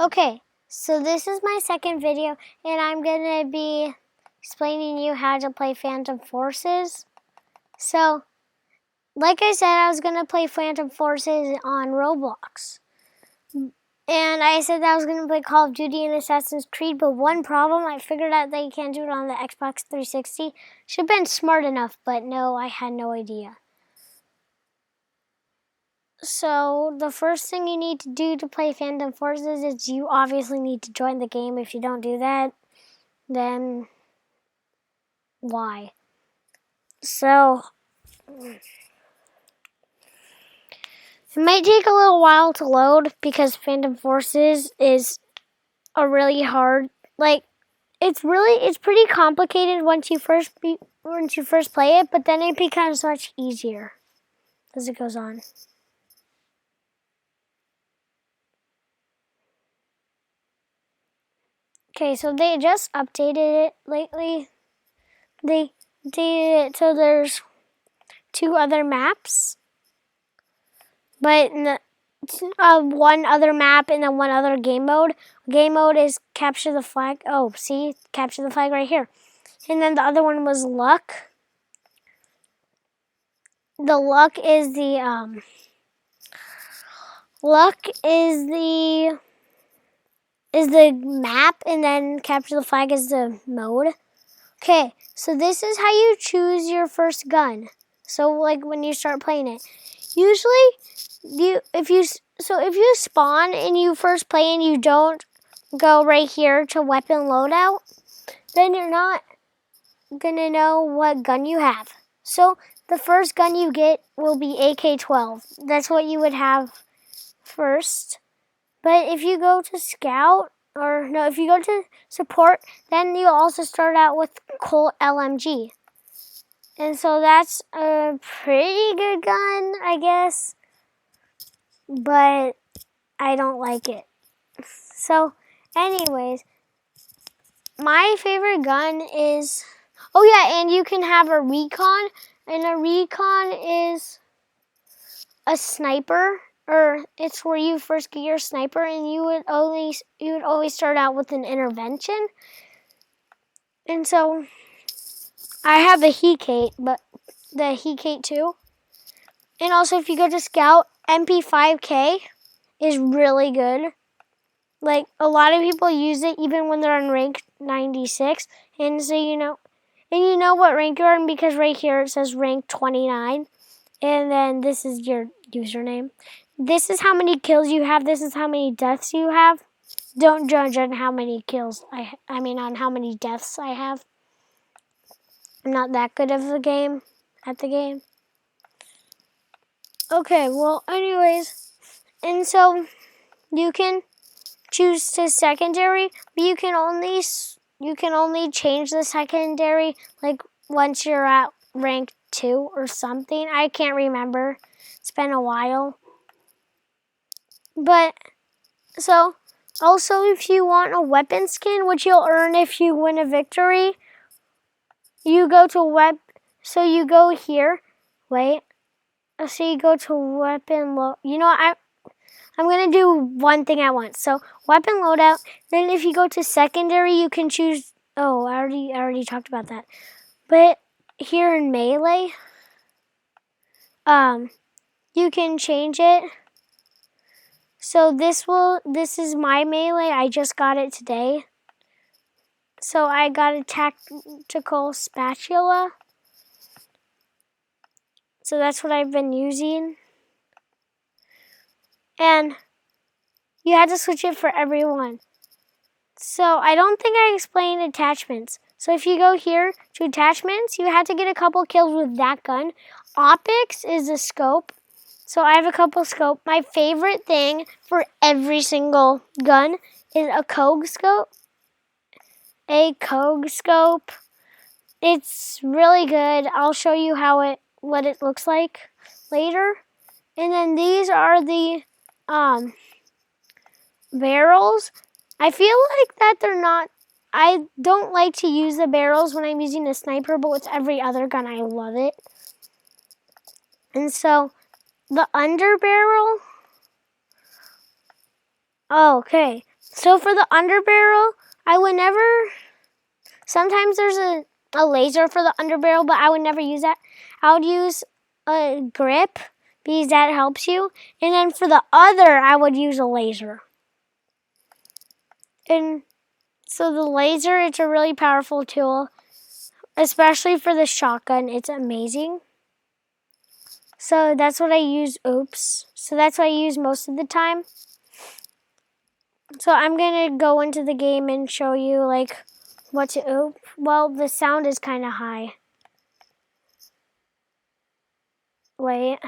Okay, so this is my second video, and I'm going to be explaining you how to play Phantom Forces. So, like I said, I was going to play Phantom Forces on Roblox. And I said that I was going to play Call of Duty and Assassin's Creed, but one problem, I figured out that you can't do it on the Xbox 360. Should have been smart enough, but no, I had no idea. So the first thing you need to do to play Phantom Forces is you obviously need to join the game. If you don't do that, then why? So it might take a little while to load because Phantom Forces is a really hard, it's pretty complicated once you first play it, but then it becomes much easier as it goes on. Okay, so they just updated it lately. They updated it so there's 2 other maps, but one other map and then one other game mode. Game mode is capture the flag. Oh, see? Capture the flag right here. And then the other one was luck. The luck is the map, and then capture the flag is the mode. Okay, so this is how you choose your first gun. So like when you start playing it, usually if you spawn and you first play and you don't go right here to weapon loadout, then you're not gonna know what gun you have. So the first gun you get will be AK-12. That's what you would have first. But if you go to scout, if you go to support, then you'll also start out with Colt LMG. And so that's a pretty good gun, I guess. But I don't like it. So, anyways, my favorite gun is... Oh yeah, and you can have a recon. And a recon is a sniper. Or it's where you first get your sniper, and you would always start out with an intervention. And so I have the Hecate, but the Hecate 2. And also if you go to Scout, MP5K is really good. Like a lot of people use it even when they're on rank 96. And so you know what rank you're in because right here it says rank 29. And then this is your username. This is how many kills you have. This is how many deaths you have. Don't judge on how many kills on how many deaths I have. I'm not that good at the game. Okay, well, anyways, and so you can choose to secondary, but you can only change the secondary like once you're at rank 2 or something. I can't remember. It's been a while. But so also if you want a weapon skin, which you'll earn if you win a victory, you go to so you go here. Wait. So you go to weapon load. You know what? I'm gonna do one thing at once. So weapon loadout. Then if you go to secondary, you can choose. Oh, I already talked about that. But here in melee, you can change it. So this is my melee. I just got it today. So I got a tactical spatula. So that's what I've been using. And you had to switch it for everyone. So I don't think I explained attachments. So if you go here to attachments, you have to get a couple kills with that gun. Optics is a scope. So I have a couple scope. My favorite thing for every single gun is a Kogue scope. It's really good. I'll show you what it looks like later. And then these are the barrels. I feel like that I don't like to use the barrels when I'm using a sniper, but with every other gun, I love it. And so, the under barrel. Oh, okay. So for the underbarrel, I would never, sometimes there's a laser for the underbarrel, but I would never use that. I would use a grip because that helps you. And then for the other, I would use a laser. And so the laser, it's a really powerful tool, especially for the shotgun. It's amazing. So that's what I use. Oops. So that's what I use most of the time. So I'm going to go into the game and show you like what to, oops. Well, the sound is kind of high. Wait.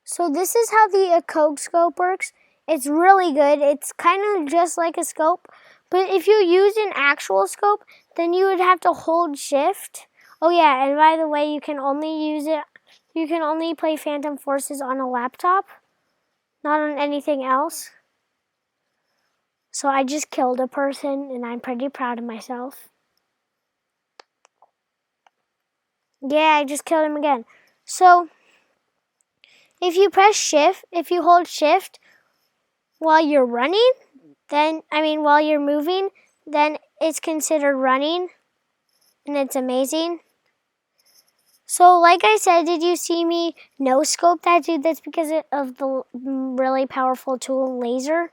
So this is how the Coke scope works. It's really good. It's kind of just like a scope. But if you use an actual scope, then you would have to hold shift. Oh yeah, and by the way, you can only play Phantom Forces on a laptop, not on anything else. So I just killed a person, and I'm pretty proud of myself. Yeah, I just killed him again. So if you hold shift while you're running, while you're moving, then it's considered running, and it's amazing. So like I said, did you see me no scope that dude? That's because of the really powerful tool laser.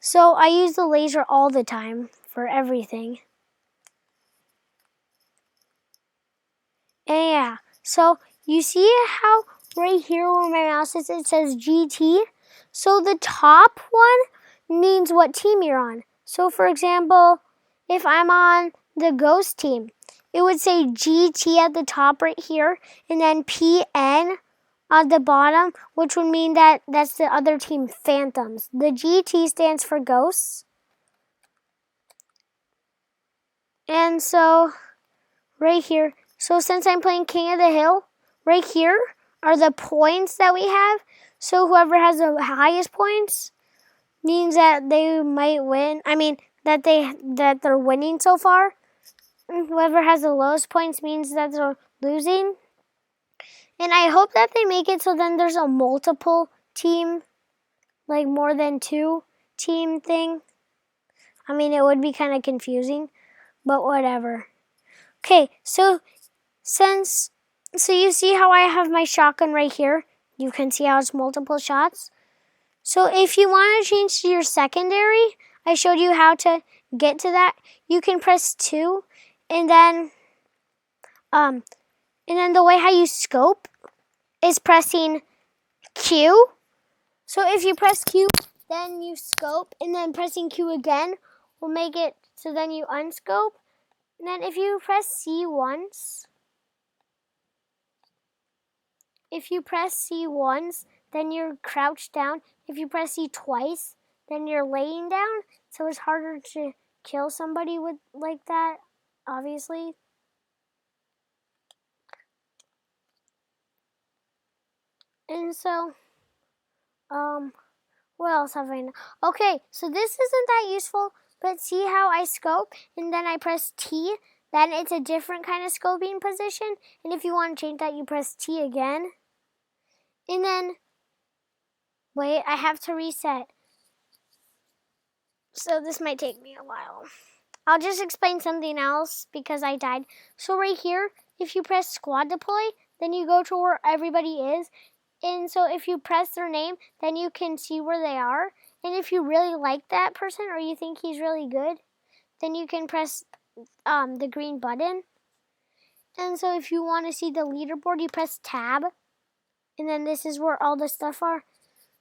So I use the laser all the time for everything. And yeah, so you see how right here where my mouse is, it says GT? So the top one means what team you're on. So for example, if I'm on the Ghost team, it would say GT at the top right here, and then PN at the bottom, which would mean that that's the other team, Phantoms. The GT stands for Ghosts. And so, right here, so since I'm playing King of the Hill, right here are the points that we have. So whoever has the highest points means that they might win. That they're winning so far. Whoever has the lowest points means that they're losing. And I hope that they make it so then there's a multiple team, like more than 2 team thing. It would be kind of confusing, but whatever. Okay, so you see how I have my shotgun right here? You can see how it's multiple shots. So if you want to change to your secondary, I showed you how to get to that. You can press 2, and then the way how you scope is pressing Q. So if you press Q, then you scope, and then pressing Q again will make it so then you unscope. And then if you press C once, then you're crouched down. If you press C twice, then you're laying down. So it's harder to kill somebody with like that, obviously. And so, what else have I? Okay, so this isn't that useful, but see how I scope and then I press T. Then it's a different kind of scoping position. And if you want to change that, you press T again. And then, wait, I have to reset. So this might take me a while. I'll just explain something else because I died. So right here, if you press squad deploy, then you go to where everybody is. And so if you press their name, then you can see where they are. And if you really like that person or you think he's really good, then you can press the green button. And so if you want to see the leaderboard, you press tab. And then this is where all the stuff are.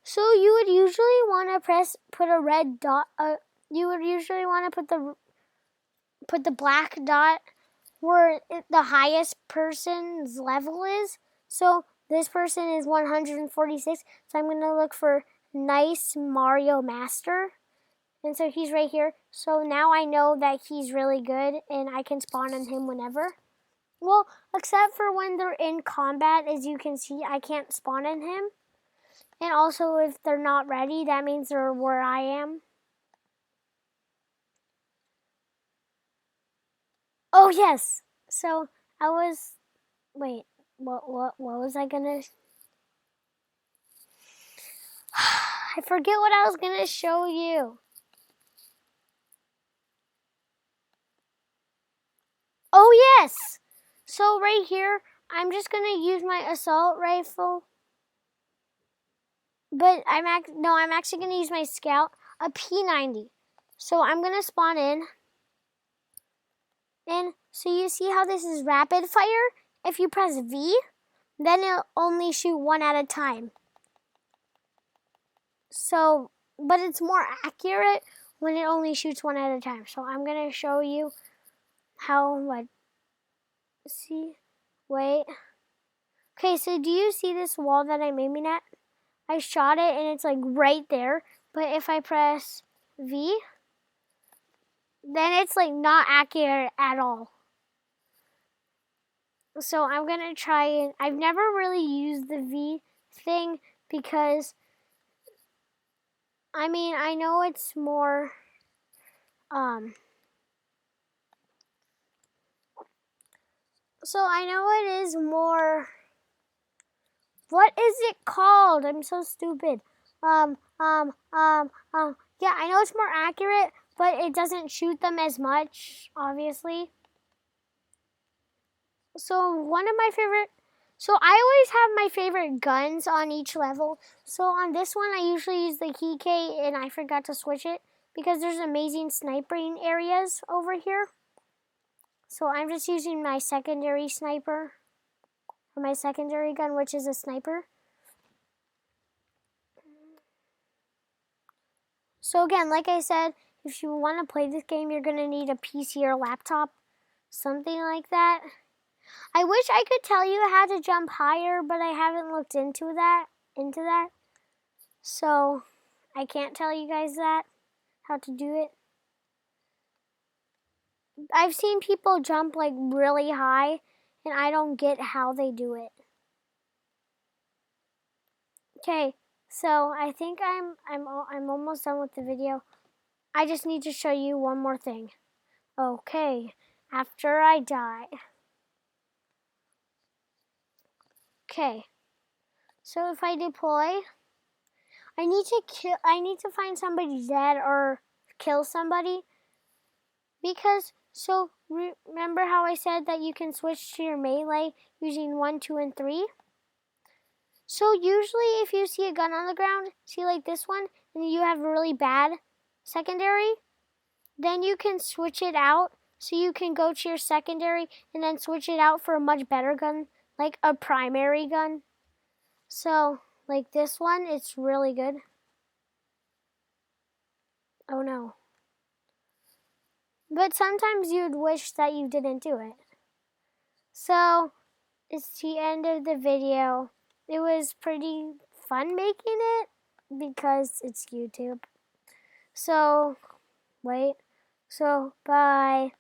So you would usually want to put a red dot. You would usually want to put the black dot where the highest person's level is. So this person is 146. So I'm going to look for Nice Mario Master. And so he's right here. So now I know that he's really good and I can spawn on him whenever. Well, except for when they're in combat, as you can see, I can't spawn on him. And also if they're not ready, that means they're where I am. Oh yes. So wait, what was I gonna? I forget what I was going to show you. Oh, yes. So right here, I'm just going to use my assault rifle. But I'm actually going to use my scout, a P90. So I'm going to spawn in. And so you see how this is rapid fire? If you press V, then it'll only shoot one at a time. So, but it's more accurate when it only shoots one at a time. So I'm going to show you how, see, wait. Okay, so do you see this wall that I'm aiming at? I shot it and it's like right there. But if I press V, then it's like not accurate at all. So I'm going to try and I've never really used the V thing because I mean, I know it's more so I know it is more, what is it called? I'm so stupid. Yeah, I know it's more accurate, but it doesn't shoot them as much, obviously. So one of my favorite, so I always have my favorite guns on each level. So on this one, I usually use the KK, and I forgot to switch it because there's amazing sniping areas over here. So I'm just using my secondary sniper, or my secondary gun, which is a sniper. So again, like I said, if you want to play this game, you're going to need a PC or laptop, something like that. I wish I could tell you how to jump higher, but I haven't looked into that. So I can't tell you guys that, how to do it. I've seen people jump like really high, and I don't get how they do it. Okay, so I think I'm almost done with the video. I just need to show you one more thing. Okay, after I die. Okay, so if I deploy, I need to find somebody dead or kill somebody, because so remember how I said that you can switch to your melee using 1, 2, and 3? So usually if you see a gun on the ground, see like this one, and you have a really bad secondary, then you can switch it out. So you can go to your secondary and then switch it out for a much better gun, like a primary gun. So like this one, it's really good. Oh no. But sometimes you'd wish that you didn't do it. So it's the end of the video. It was pretty fun making it because it's YouTube. So, wait. So, bye.